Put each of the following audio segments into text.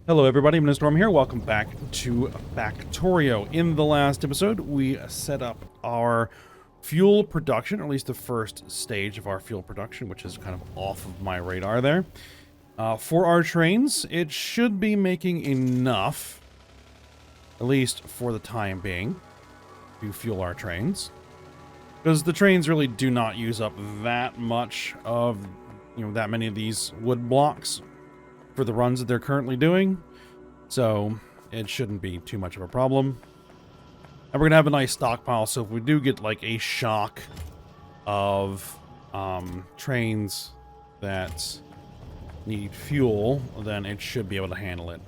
Hello everybody, I'm Storm here. Welcome back to Factorio. In the last episode, we set up our fuel production, or at least the first stage of our fuel production, which is kind of off of my radar there. For our trains, it should be making enough, at least for the time being, to fuel our trains. Because the trains really do not use up that much of, that many of these wood blocks for the runs that they're currently doing. So it shouldn't be too much of a problem. And we're gonna have a nice stockpile, so if we do get like a shock of trains that need fuel, then it should be able to handle it.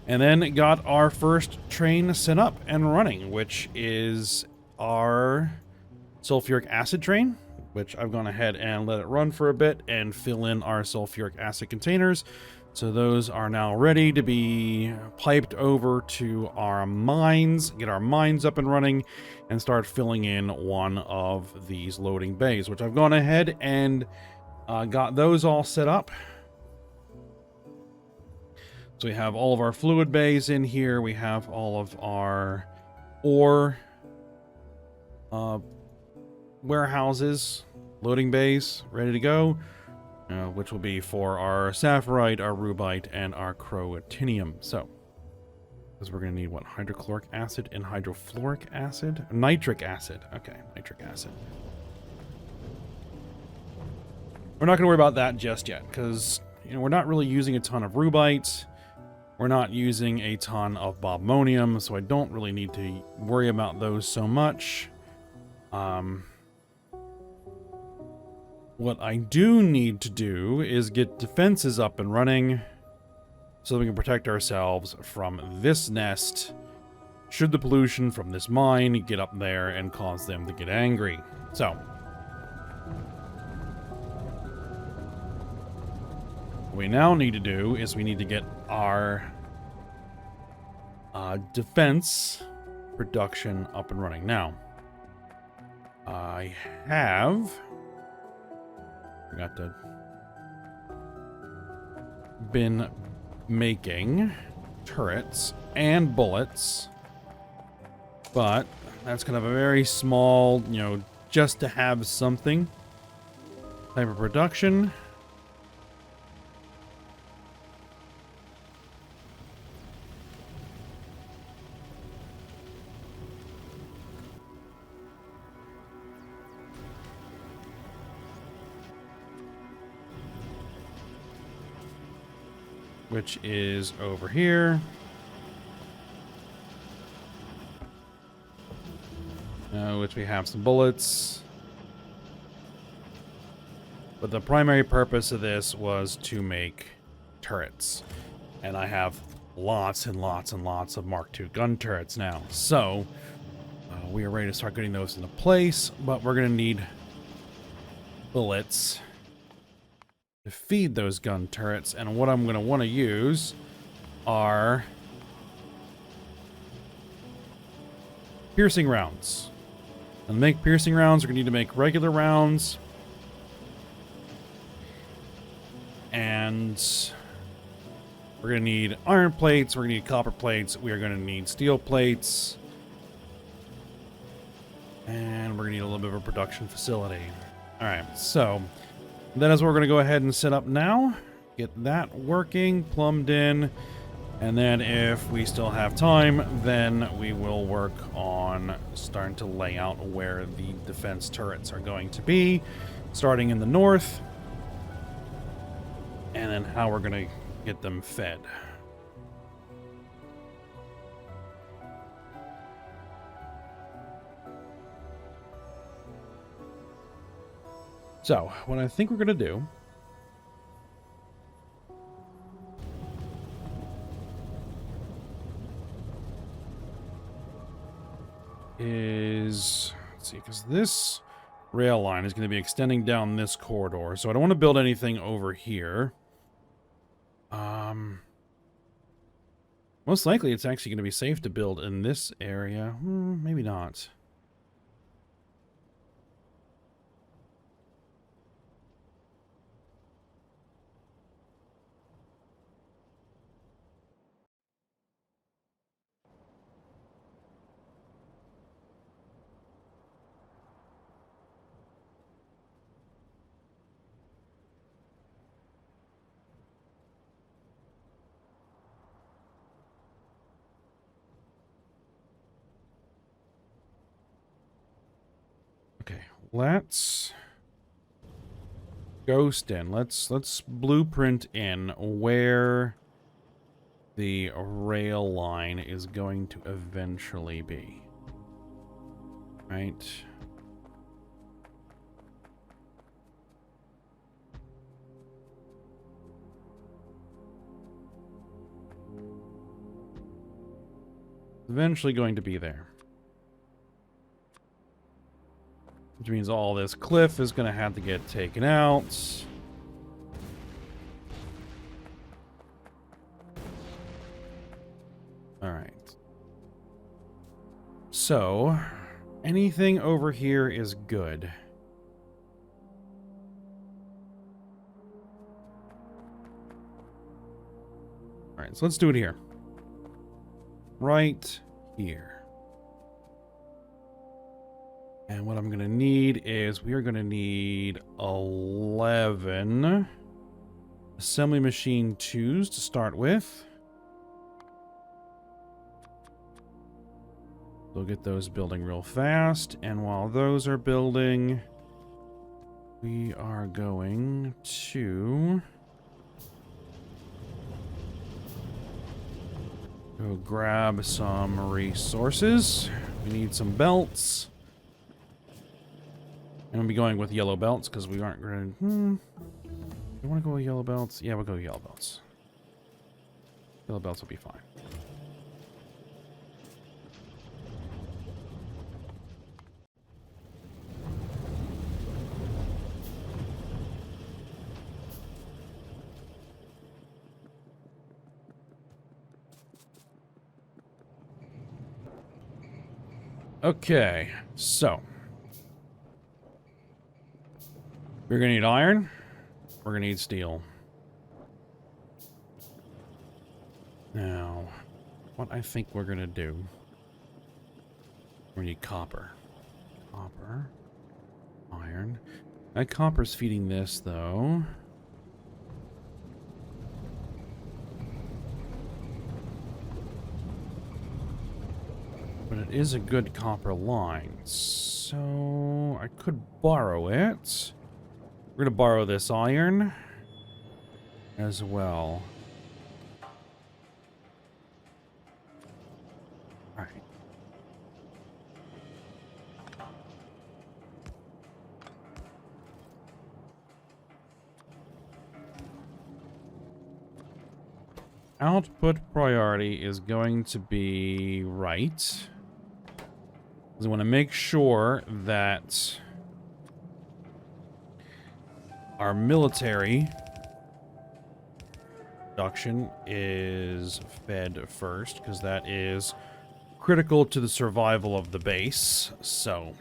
And then got our first train set up and running, which is our sulfuric acid train, which I've gone ahead and let it run for a bit and fill in our sulfuric acid containers. So those are now ready to be piped over to our mines, get our mines up and running, and start filling in one of these loading bays, which I've gone ahead and got those all set up. So we have all of our fluid bays in here. We have all of our ore warehouses, loading bays ready to go, which will be for our sapphirite, our rubite, and our crotinium. So, because we're going to need, what, hydrochloric acid and hydrofluoric acid? Nitric acid. Okay, nitric acid. We're not going to worry about that just yet, because, we're not really using a ton of rubite. We're not using a ton of bobmonium, so I don't really need to worry about those so much. What I do need to do is get defenses up and running so that we can protect ourselves from this nest should the pollution from this mine get up there and cause them to get angry. So, what we now need to do is we need to get our defense production up and running. Now, I have... been making turrets and bullets, but that's kind of a very small, just to have something type of production. Which is over here. Which we have some bullets. But the primary purpose of this was to make turrets. And I have lots and lots and lots of Mark II gun turrets now. So, we are ready to start getting those into place. But we're going to need bullets to feed those gun turrets, and what I'm going to want to use are piercing rounds. And to make piercing rounds, we're going to need to make regular rounds, and we're going to need iron plates, we're going to need copper plates, we are going to need steel plates, and we're going to need a little bit of a production facility. Alright, so that is what we're going to go ahead and set up now. Get that working, plumbed in. And then if we still have time, then we will work on starting to lay out where the defense turrets are going to be. Starting in the north. And then how we're going to get them fed. So, what I think we're going to do is, let's see, because this rail line is going to be extending down this corridor, so I don't want to build anything over here. Most likely it's actually going to be safe to build in this area. Maybe not. Okay, let's ghost in. Let's blueprint in where the rail line is going to eventually be. Right? Eventually going to be there. Which means all this cliff is going to have to get taken out. Alright. So, anything over here is good. Alright, so let's do it here. Right here. And what I'm going to need is we are going to need 11 assembly machine 2s to start with. We'll get those building real fast. And while those are building, we are going to go grab some resources. We need some belts. And we'll be going with yellow belts because we aren't going to... You want to go with yellow belts? Yeah, we'll go with yellow belts. Yellow belts will be fine. Okay, so... We're going to need iron. We're going to need steel. Now, what I think we're going to do... We need copper. Copper. Iron. That copper's feeding this, though. But it is a good copper line. So, I could borrow it. We're going to borrow this iron as well. Alright. Output priority is going to be right. Because I want to make sure that our military production is fed first, because that is critical to the survival of the base. So,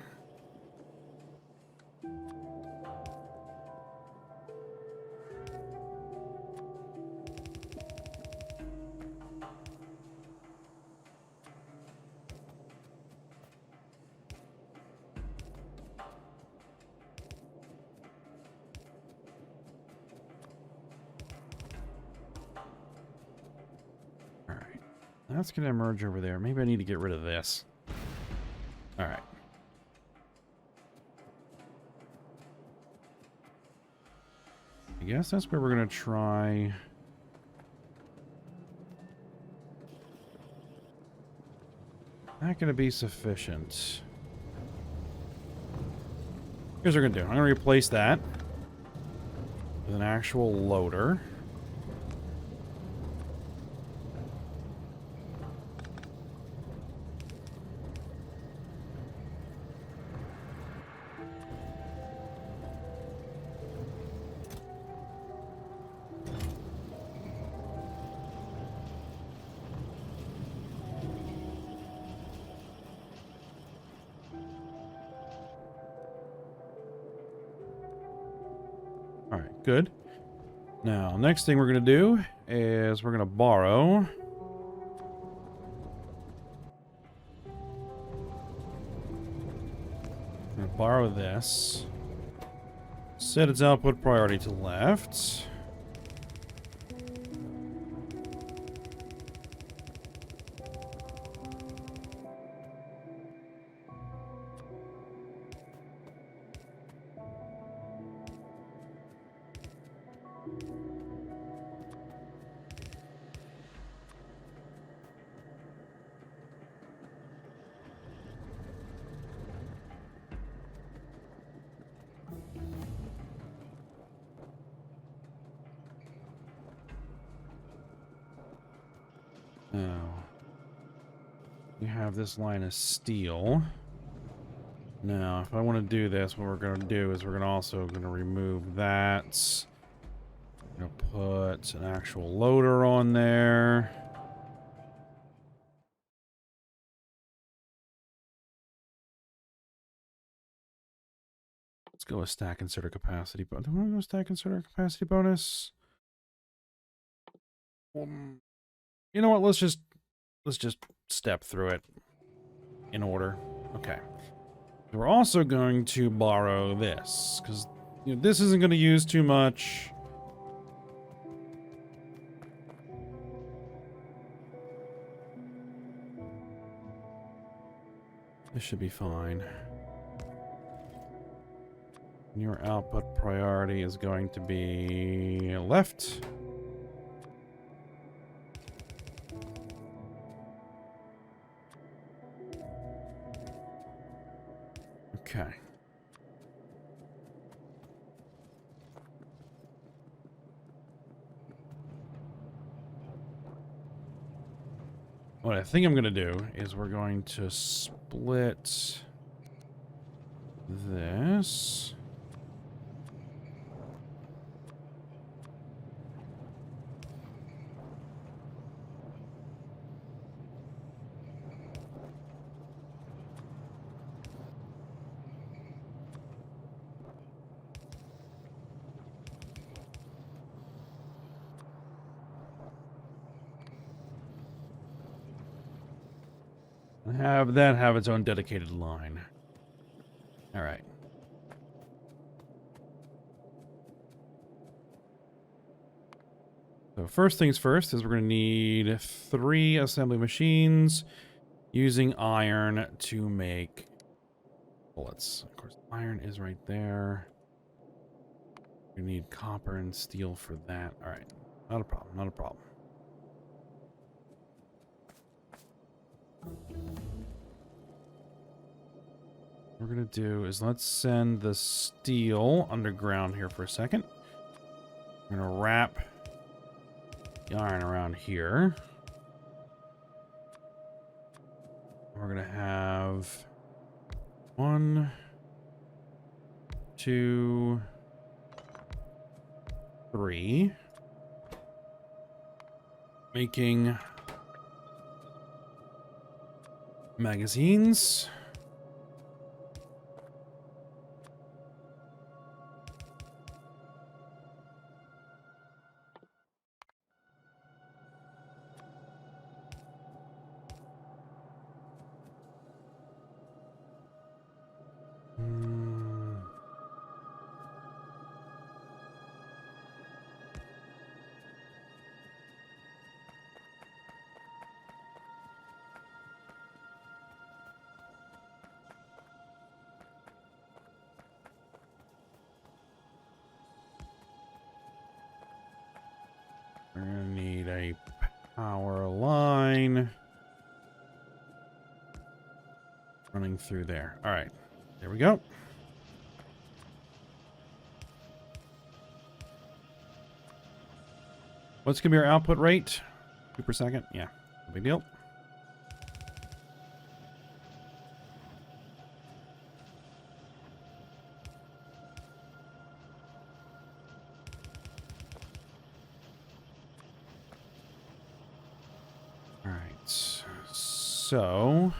that's going to emerge over there. Maybe I need to get rid of this. Alright. I guess that's where we're going to try... Not going to be sufficient. Here's what we're going to do. I'm going to replace that with an actual loader. Alright, good. Now, next thing we're going to do is we're going to borrow... I'm going to borrow this. Set its output priority to left. Now, we have this line of steel. Now, if I want to do this, what we're going to do is we're also going to remove that. We're going to put an actual loader on there. Let's go with stack inserter capacity. But do I want to go stack inserter capacity bonus? You know what? Let's just step through it in order. Okay. We're also going to borrow this because this isn't going to use too much. This should be fine. Your output priority is going to be left. Okay. What I think I'm going to do is we're going to split this. Have that have its own dedicated line. All right. So first things first is we're going to need 3 assembly machines using iron to make bullets. Of course, iron is right there. We need copper and steel for that. All right. Not a problem. Not a problem. What we're going to do is let's send the steel underground here for a second. We're going to wrap the iron around here. We're going to have 1, 2, 3. Making magazines. We're gonna need a power line running through there. All right, there we go. What's gonna be our output rate? 2 per second? Yeah, no big deal. All right, so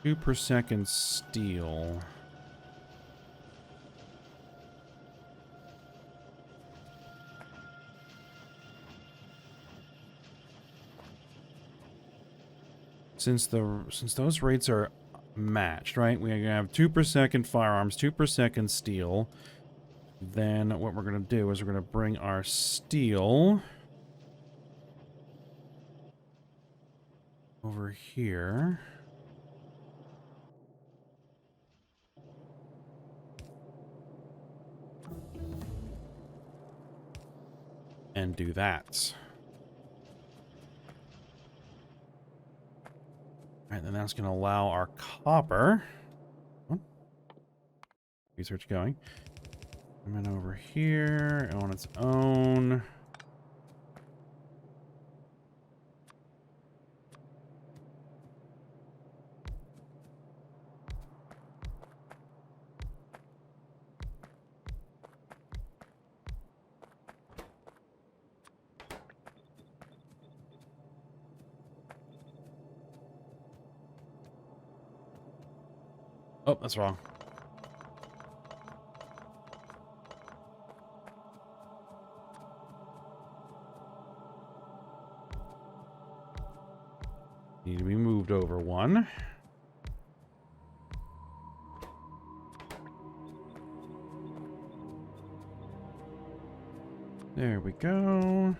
2 per second steel. Since those rates are matched, right? We're gonna have 2 per second firearms, 2 per second steel. Then what we're gonna do is we're gonna bring our steel over here. And do that. Alright, then that's going to allow our copper. Research going. And then over here on its own. Oh, that's wrong. Need to be moved over one. There we go.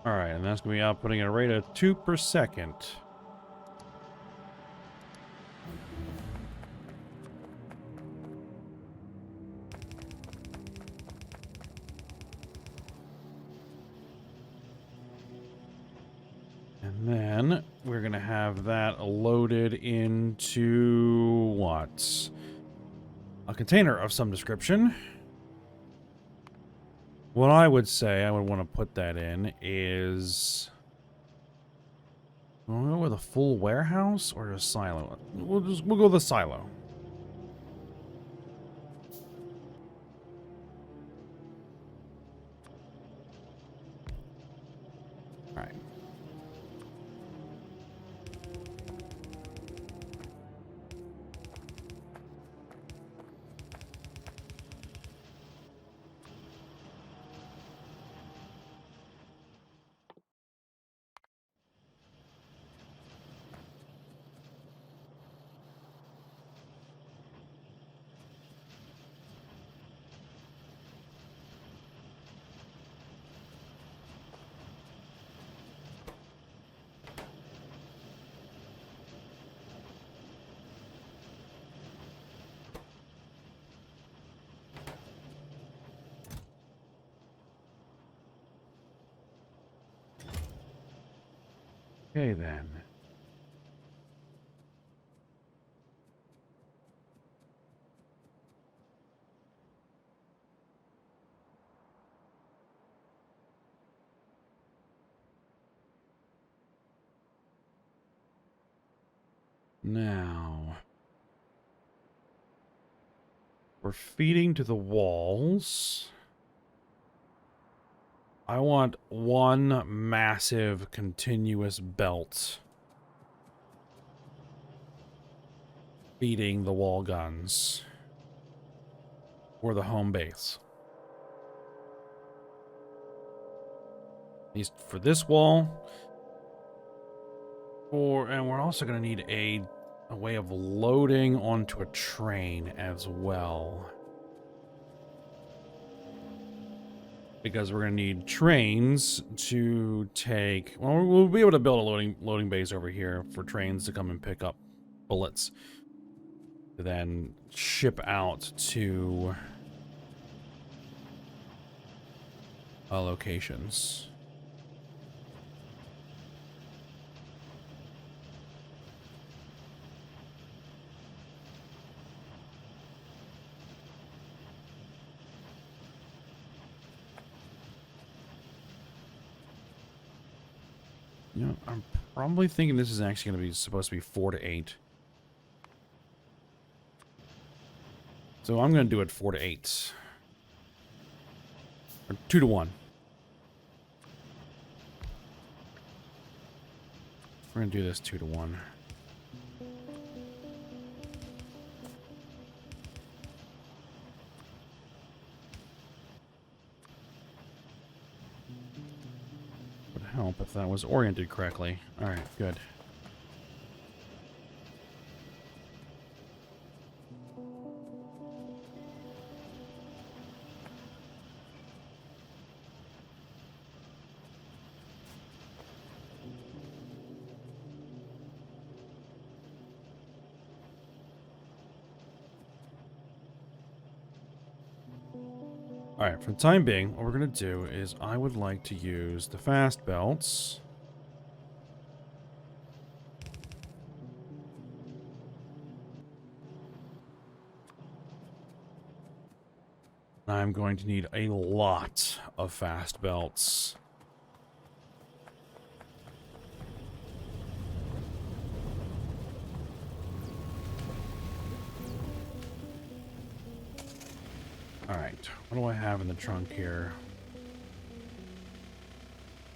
All right, and that's going to be outputting at a rate of 2 per second. And then we're going to have that loaded into what? A container of some description. What I would say I would want to put that in is... We'll go with a full warehouse or a silo? We'll go with a silo. All right. Okay, then. Now, we're feeding to the walls. I want one massive continuous belt feeding the wall guns or the home base. At least for this wall. And we're also going to need a way of loading onto a train as well. Because we're going to need trains to take... Well, we'll be able to build a loading base over here for trains to come and pick up bullets. To then ship out to locations. You know, I'm probably thinking this is actually going to be supposed to be 4 to 8. So I'm going to do it 4 to 8. Or 2 to 1. We're going to do this 2 to 1. Would help if that was oriented correctly. Alright, good. Alright, for the time being, what we're going to do is I would like to use the fast belts. I'm going to need a lot of fast belts. Alright, what do I have in the trunk here?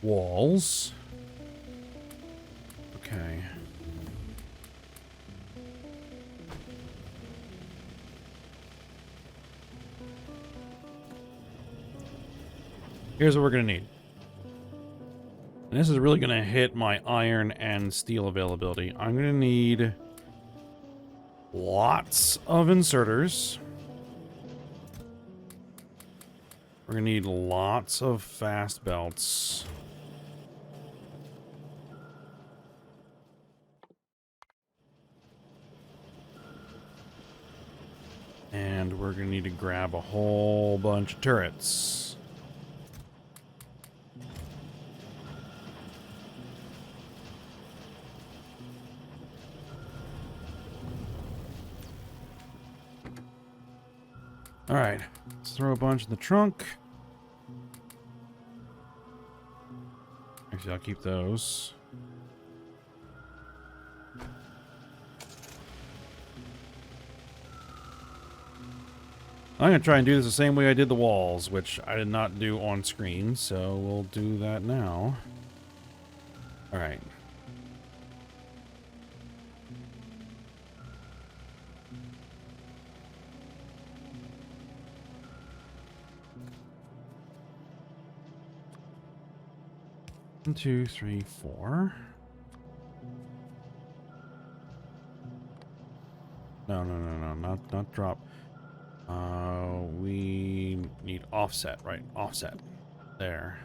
Walls. Okay. Here's what we're going to need. And this is really going to hit my iron and steel availability. I'm going to need lots of inserters. We're going to need lots of fast belts. And we're going to need to grab a whole bunch of turrets. Alright, let's throw a bunch in the trunk. Actually, I'll keep those. I'm going to try and do this the same way I did the walls, which I did not do on screen, so we'll do that now. Alright. One, two, three, four. No, not drop. We need offset, right? Offset. There.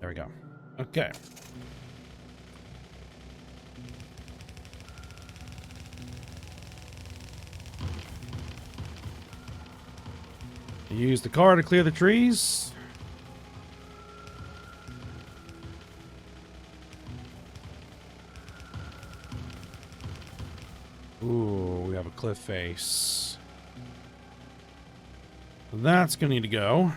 There we go. Okay. Use the car to clear the trees. Ooh, we have a cliff face. That's gonna need to go.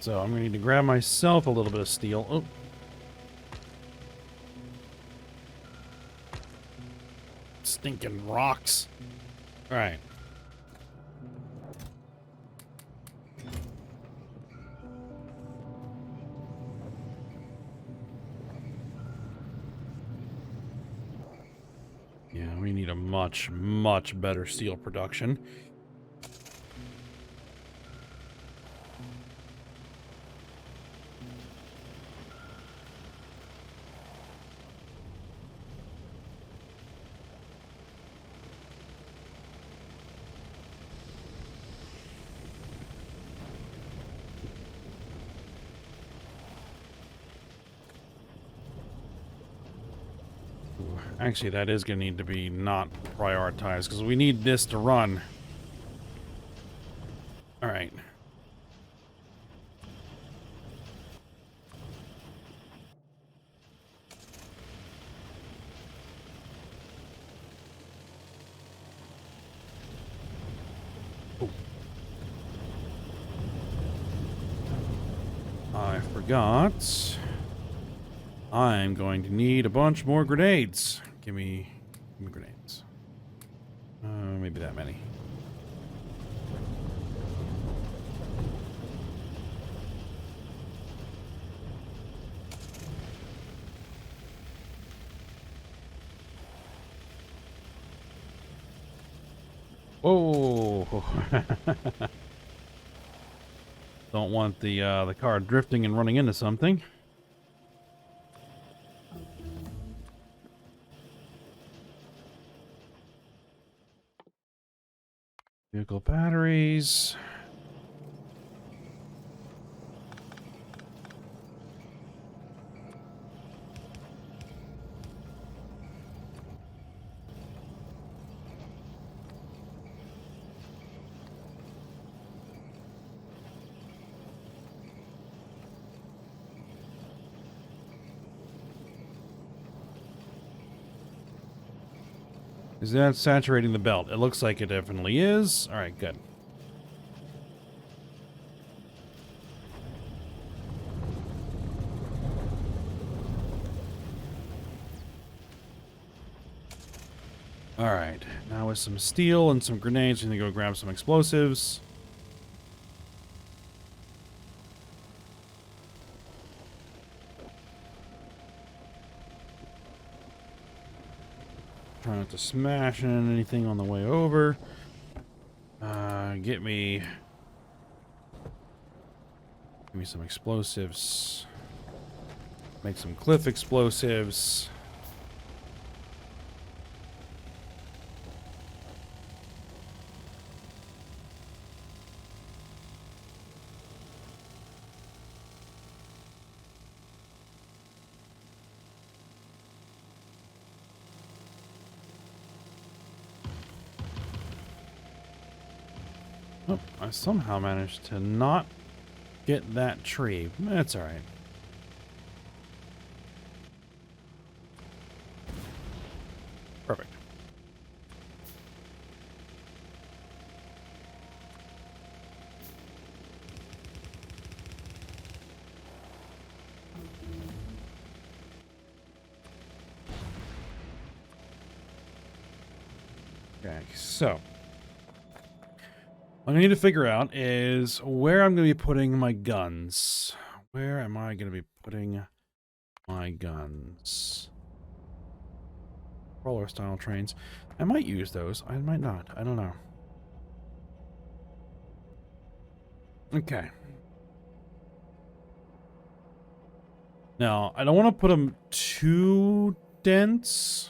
So I'm gonna need to grab myself a little bit of steel. Oh. Stinking rocks. All right. Yeah, we need a much better steel production. Actually, that is going to need to be not prioritized because we need this to run. All right. Oh. I forgot. I'm going to need a bunch more grenades. Give me grenades. Maybe that many. Oh. Don't want the car drifting and running into something. Vehicle batteries. Is that saturating the belt? It looks like it definitely is. All right, good. All right, now with some steel and some grenades, we're gonna go grab some explosives. Try not to smash into anything on the way over. Give me some explosives. Make some cliff explosives. Oh, I somehow managed to not get that tree. That's all right. Perfect. Okay, so what I need to figure out is where I'm going to be putting my guns. Where am I going to be putting my guns? Roller style trains. I might use those. I might not. I don't know. Okay. Now, I don't want to put them too dense.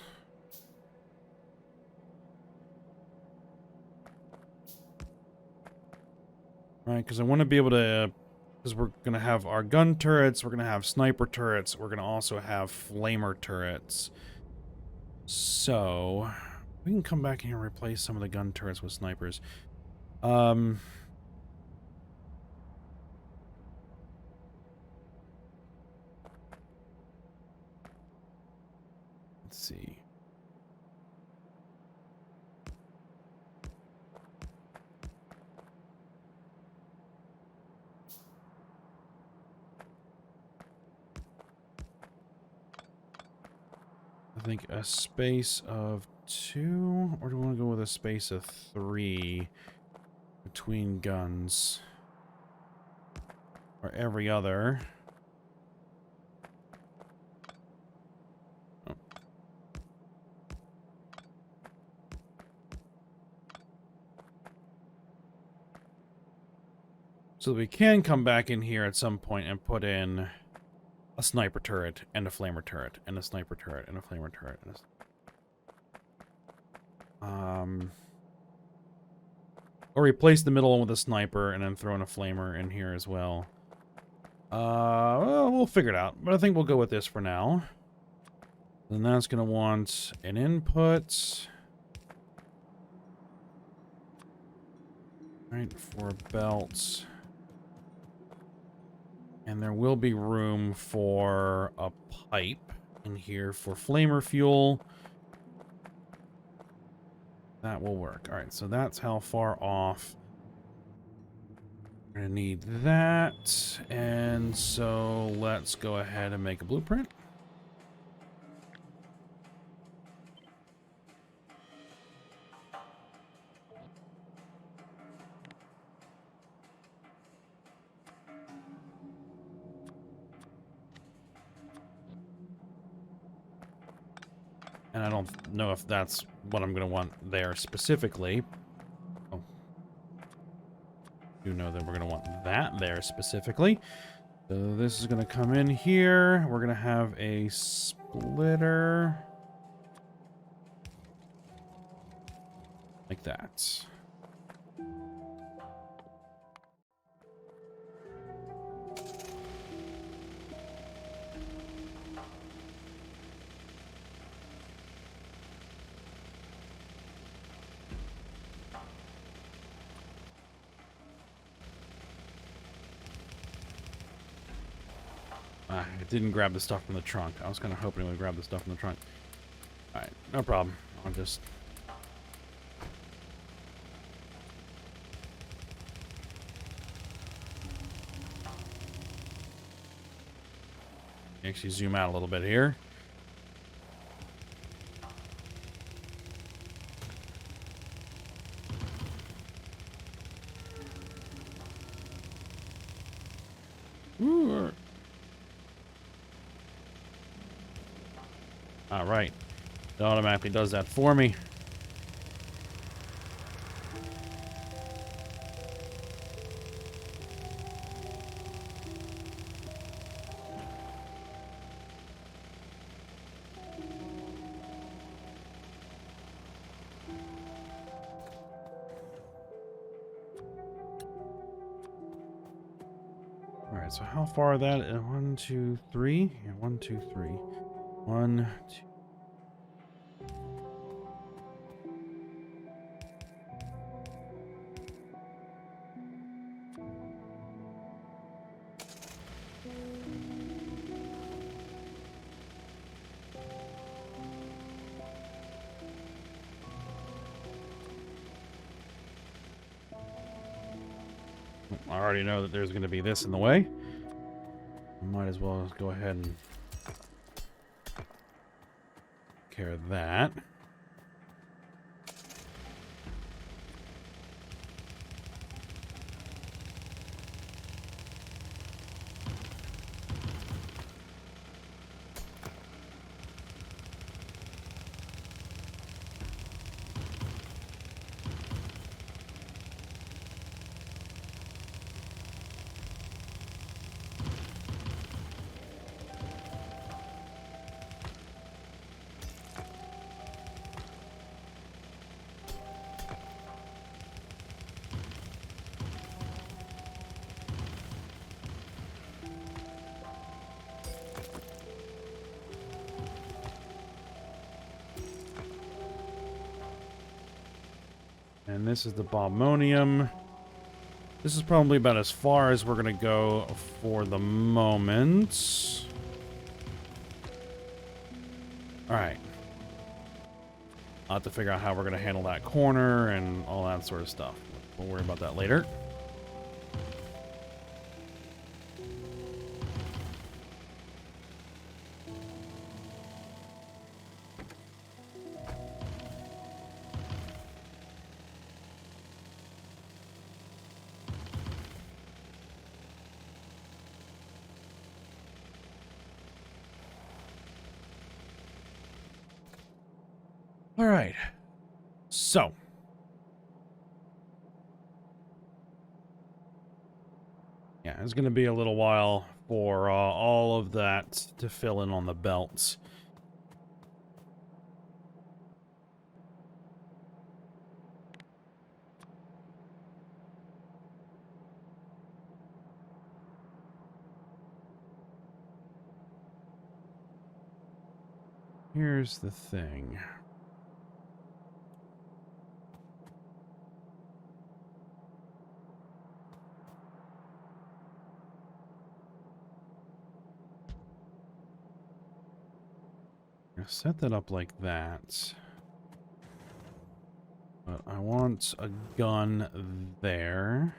Right, because I want to be able to... Because we're going to have our gun turrets, we're going to have sniper turrets, we're going to also have flamer turrets. So, we can come back here and replace some of the gun turrets with snipers. Let's see. I think a space of 2, or do we want to go with a space of 3 between guns? Or every other. Oh. So that we can come back in here at some point and put in a sniper turret and a flamer turret and a sniper turret and a flamer turret and a... Or replace the middle one with a sniper and then throw in a flamer in here as well. Well, we'll figure it out, but I think we'll go with this for now. Then that's going to want an input. Right, for belts. And there will be room for a pipe in here for flamer fuel. That will work. All right, so that's how far off. We're gonna need that. And so let's go ahead and make a blueprint. And I don't know if that's what I'm going to want there specifically. Oh. do know that we're going to want that there specifically. So this is going to come in here. We're going to have a splitter like that. It didn't grab the stuff from the trunk. I was kind of hoping it would grab the stuff from the trunk. Alright, no problem. I'll just... actually zoom out a little bit here. Ooh. All right. It automatically does that for me. All right, so how far are that? 1, 2, 3? Yeah, 1, 2, 3. 1, 2. I already know that there's going to be this in the way. Might as well go ahead and take care of that. And this is the Bobmonium. This is probably about as far as we're going to go for the moment. Alright. I'll have to figure out how we're going to handle that corner and all that sort of stuff. We'll worry about that later. All right. So. Yeah, it's going to be a little while for all of that to fill in on the belts. Here's the thing. Set that up like that. But I want a gun there.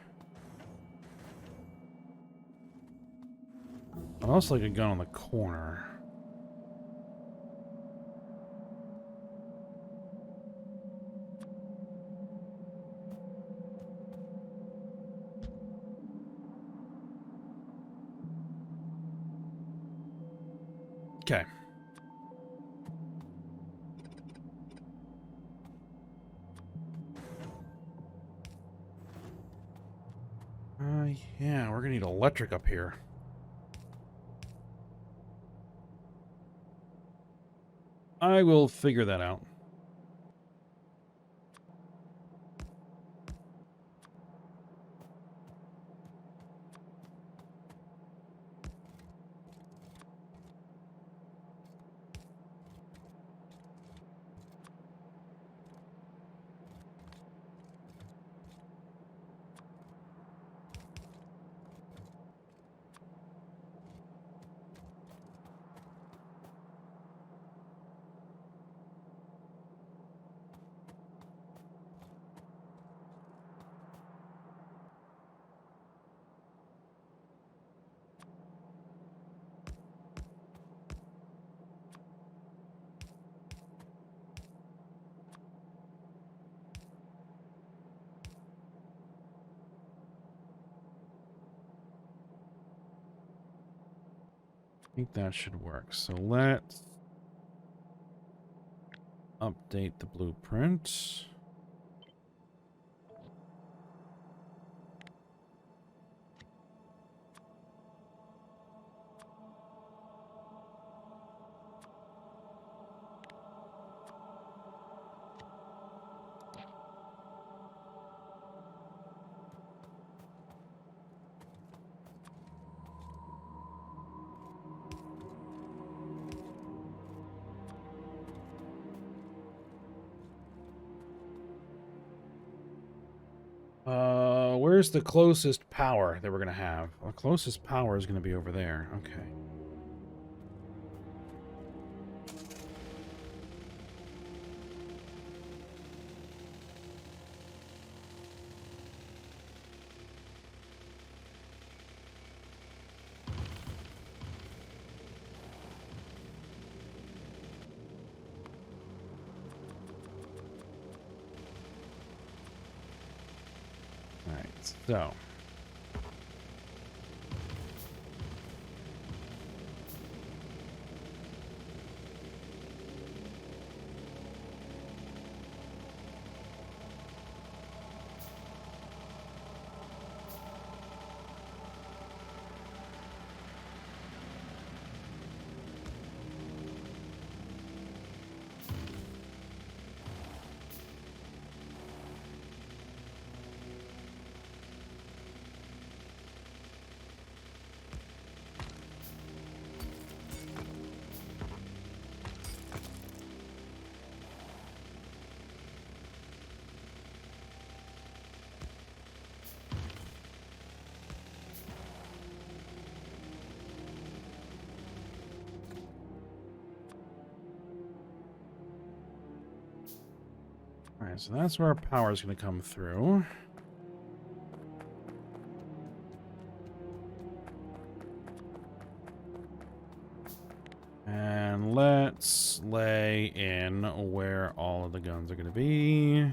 I'd also like a gun on the corner. Okay. Yeah, we're gonna need electric up here. I will figure that out. I think that should work. So let's update the blueprint. Where's the closest power that we're gonna have? The closest power is gonna be over there. Okay. All right. So. All right, so that's where our power is going to come through. And let's lay in where all of the guns are going to be.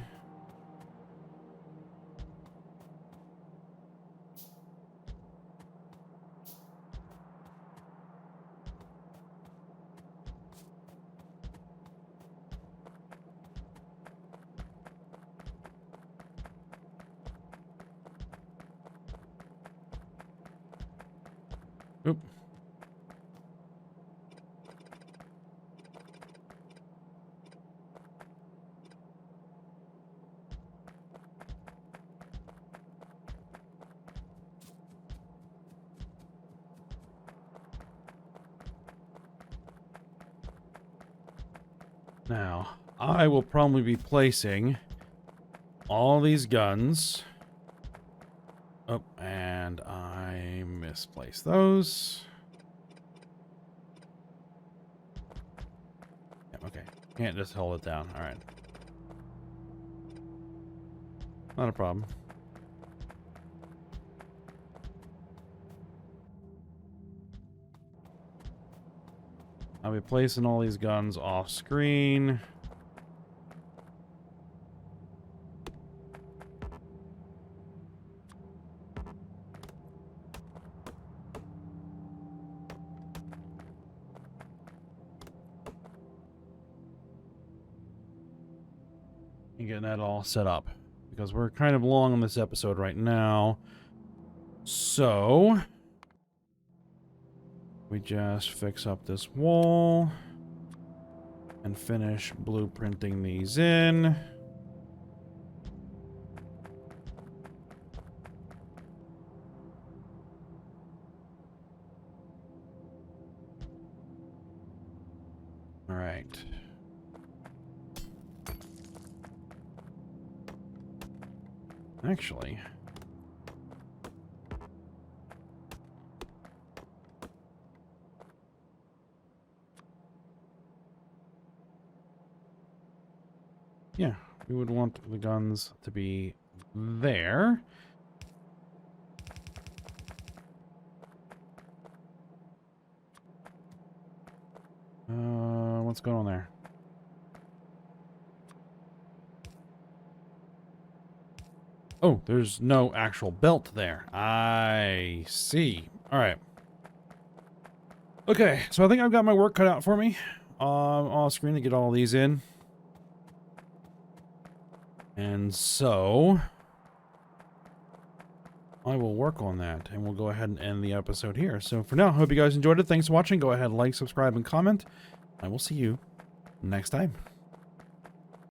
Oop. Now, I will probably be placing all these guns. Oh, and I misplaced those. Yeah, okay. Can't just hold it down. All right. Not a problem. I'll be placing all these guns off screen. And getting that all set up. Because we're kind of long on this episode right now. So we just fix up this wall and finish blueprinting these in. All right. Actually, yeah, we would want the guns to be there. What's going on there? Oh, there's no actual belt there. I see. All right. Okay, so I think I've got my work cut out for me off screen to get all these in. And so I will work on that, and we'll go ahead and end the episode here. So for now, I hope you guys enjoyed it. Thanks for watching. Go ahead, like, subscribe, and comment. I will see you next time.